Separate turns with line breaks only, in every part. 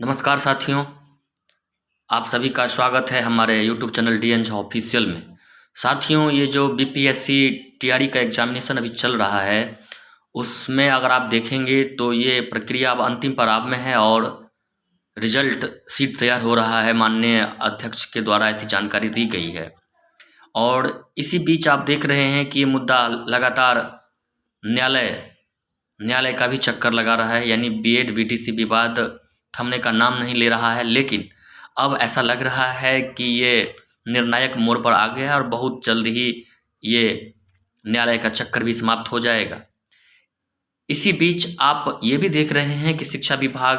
नमस्कार साथियों, आप सभी का स्वागत है हमारे YouTube channel D N Jha official में। साथियों, ये जो बीपीएससी टीआरई का एग्जामिनेशन अभी चल रहा है, उसमें अगर आप देखेंगे तो ये प्रक्रिया अब अंतिम पड़ाव में है और रिजल्ट शीट तैयार हो रहा है। माननीय अध्यक्ष के द्वारा ऐसी जानकारी दी गई है और इसी बीच आप देख रहे हैं कि ये मुद्दा लगातार न्यायालय का भी चक्कर लगा रहा है। यानी बीएड बीटीसी विवाद थमने का नाम नहीं ले रहा है, लेकिन अब ऐसा लग रहा है कि ये निर्णायक मोड़ पर आ गया है और बहुत जल्द ही ये न्यायालय का चक्कर भी समाप्त हो जाएगा। इसी बीच आप ये भी देख रहे हैं कि शिक्षा विभाग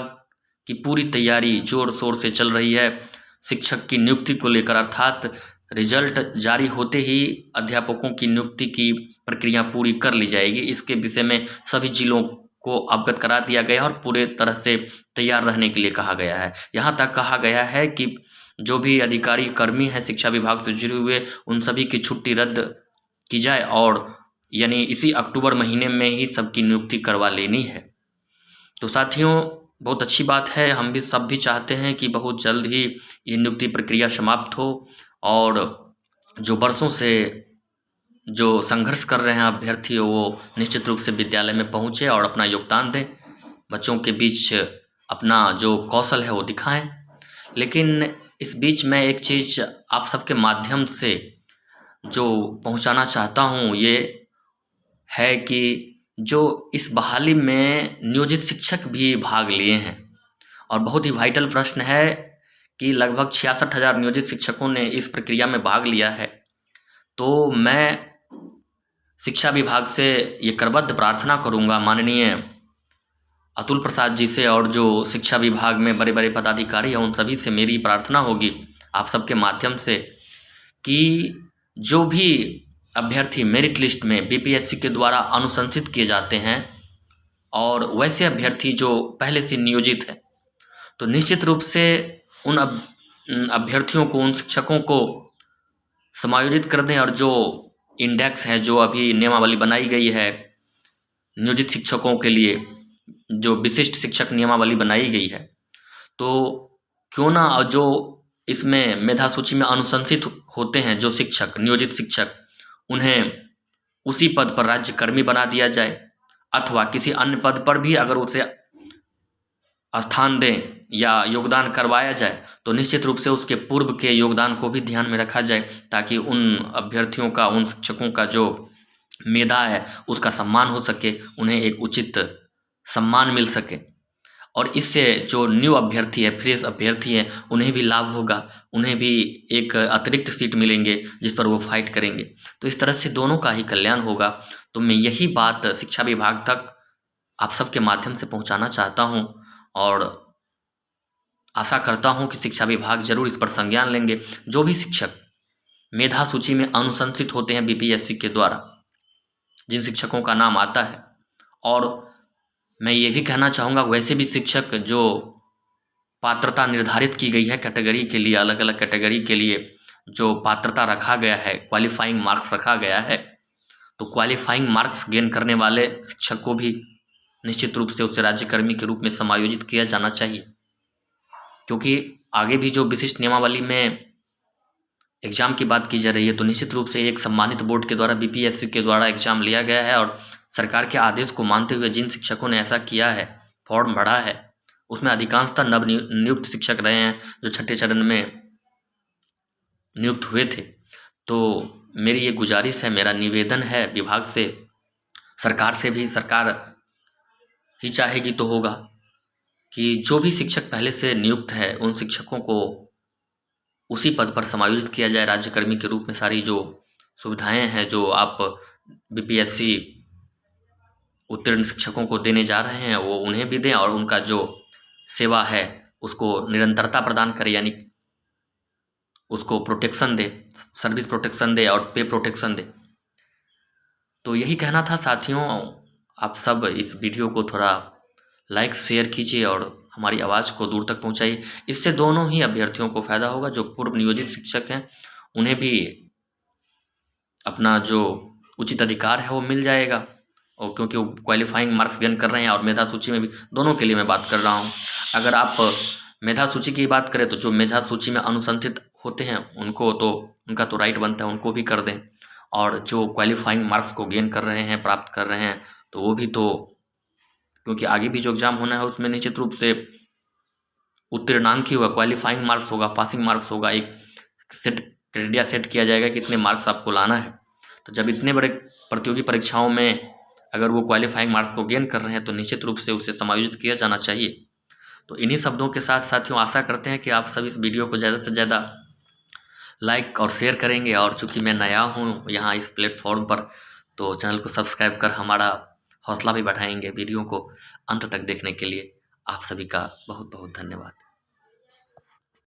की पूरी तैयारी जोर शोर से चल रही है शिक्षक की नियुक्ति को लेकर, अर्थात रिजल्ट जारी होते ही अध्यापकों की नियुक्ति की प्रक्रिया पूरी कर ली जाएगी। इसके विषय में सभी जिलों को अवगत करा दिया गया और पूरे तरह से तैयार रहने के लिए कहा गया है। यहाँ तक कहा गया है कि जो भी अधिकारी कर्मी हैं शिक्षा विभाग से जुड़े हुए, उन सभी की छुट्टी रद्द की जाए और यानी इसी अक्टूबर महीने में ही सबकी नियुक्ति करवा लेनी है। तो साथियों, बहुत अच्छी बात है। हम भी सब भी चाहते हैं कि बहुत जल्द ही ये नियुक्ति प्रक्रिया समाप्त हो और जो बरसों से जो संघर्ष कर रहे हैं अभ्यर्थी, वो निश्चित रूप से विद्यालय में पहुँचे और अपना योगदान दें, बच्चों के बीच अपना जो कौशल है वो दिखाएं। लेकिन इस बीच मैं एक चीज़ आप सबके माध्यम से जो पहुंचाना चाहता हूं, ये है कि जो इस बहाली में नियोजित शिक्षक भी भाग लिए हैं और बहुत ही वाइटल प्रश्न है कि लगभग 66,000 नियोजित शिक्षकों ने इस प्रक्रिया में भाग लिया है। तो मैं शिक्षा विभाग से ये करबद्ध प्रार्थना करूंगा, माननीय अतुल प्रसाद जी से, और जो शिक्षा विभाग में बड़े बड़े पदाधिकारी हैं उन सभी से मेरी प्रार्थना होगी आप सबके माध्यम से कि जो भी अभ्यर्थी मेरिट लिस्ट में बीपीएससी के द्वारा अनुशंसित किए जाते हैं और वैसे अभ्यर्थी जो पहले से नियोजित हैं, तो निश्चित रूप से उन अभ्यर्थियों को, उन शिक्षकों को समायोजित कर दें और जो इंडेक्स है, जो अभी नियमावली बनाई गई है नियोजित शिक्षकों के लिए, जो विशिष्ट शिक्षक नियमावली बनाई गई है, तो क्यों ना जो इसमें मेधा सूची में अनुशंसित होते हैं जो शिक्षक, नियोजित शिक्षक, उन्हें उसी पद पर राज्यकर्मी बना दिया जाए अथवा किसी अन्य पद पर भी अगर उसे स्थान दें या योगदान करवाया जाए तो निश्चित रूप से उसके पूर्व के योगदान को भी ध्यान में रखा जाए, ताकि उन अभ्यर्थियों का, उन शिक्षकों का जो मेधा है उसका सम्मान हो सके, उन्हें एक उचित सम्मान मिल सके और इससे जो न्यू अभ्यर्थी है, फ्रेश अभ्यर्थी है, उन्हें भी लाभ होगा, उन्हें भी एक अतिरिक्त सीट मिलेंगे जिस पर वो फाइट करेंगे। तो इस तरह से दोनों का ही कल्याण होगा। तो मैं यही बात शिक्षा विभाग तक आप सबके माध्यम से पहुंचाना चाहता हूं और आशा करता हूं कि शिक्षा विभाग जरूर इस पर संज्ञान लेंगे। जो भी शिक्षक मेधा सूची में अनुशंसित होते हैं बीपीएससी के द्वारा, जिन शिक्षकों का नाम आता है, और मैं ये भी कहना चाहूँगा वैसे भी शिक्षक जो पात्रता निर्धारित की गई है कैटेगरी के लिए, अलग अलग कैटेगरी के लिए जो पात्रता रखा गया है, क्वालिफाइंग मार्क्स रखा गया है, तो क्वालिफाइंग मार्क्स गेन करने वाले शिक्षक को भी निश्चित रूप से उसे राज्यकर्मी के रूप में समायोजित किया जाना चाहिए, क्योंकि आगे भी जो विशिष्ट नियमावली में एग्ज़ाम की बात की जा रही है, तो निश्चित रूप से एक सम्मानित बोर्ड के द्वारा, बीपीएससी के द्वारा एग्ज़ाम लिया गया है और सरकार के आदेश को मानते हुए जिन शिक्षकों ने ऐसा किया है, फॉर्म भरा है, उसमें अधिकांशतः नव नियुक्त शिक्षक रहे हैं जो छठे चरण में नियुक्त हुए थे। तो मेरी ये गुजारिश है, मेरा निवेदन है विभाग से, सरकार से भी, सरकार ही चाहेगी तो होगा, कि जो भी शिक्षक पहले से नियुक्त है उन शिक्षकों को उसी पद पर समायोजित किया जाए राज्यकर्मी के रूप में। सारी जो सुविधाएं हैं जो आप बीपीएससी उत्तीर्ण शिक्षकों को देने जा रहे हैं, वो उन्हें भी दें और उनका जो सेवा है उसको निरंतरता प्रदान करें, यानी उसको प्रोटेक्शन दे, सर्विस प्रोटेक्शन दे और पे प्रोटेक्शन दे। तो यही कहना था साथियों। आप सब इस वीडियो को थोड़ा लाइक शेयर कीजिए और हमारी आवाज़ को दूर तक पहुंचाइए। इससे दोनों ही अभ्यर्थियों को फायदा होगा। जो पूर्व नियोजित शिक्षक हैं उन्हें भी अपना जो उचित अधिकार है वो मिल जाएगा, और क्योंकि वो क्वालिफाइंग मार्क्स गेन कर रहे हैं और मेधा सूची में भी, दोनों के लिए मैं बात कर रहा हूँ। अगर आप मेधा सूची की बात करें तो जो मेधा सूची में अनुशंसित होते हैं उनको तो उनका तो राइट बनता है, उनको भी कर दें। और जो क्वालिफाइंग मार्क्स को गेन कर रहे हैं, प्राप्त कर रहे हैं, तो वो भी तो, क्योंकि आगे भी जो एग्ज़ाम होना है उसमें निश्चित रूप से उत्तीर्णांक ही होगा, क्वालिफाइंग मार्क्स होगा, पासिंग मार्क्स होगा, एक सेट क्राइटेरिया सेट किया जाएगा कि इतने मार्क्स आपको लाना है। तो जब इतने बड़े प्रतियोगी परीक्षाओं में अगर वो क्वालिफाइंग मार्क्स को गेन कर रहे हैं तो निश्चित रूप से उसे समायोजित किया जाना चाहिए। तो इन्हीं शब्दों के साथ साथियों आशा करते हैं कि आप सब इस वीडियो को ज़्यादा से ज़्यादा लाइक और शेयर करेंगे। और चूँकि मैं नया हूँ यहाँ इस प्लेटफॉर्म पर, तो चैनल को सब्सक्राइब कर हमारा हौसला भी बढ़ाएंगे। वीडियो को अंत तक देखने के लिए आप सभी का बहुत बहुत धन्यवाद।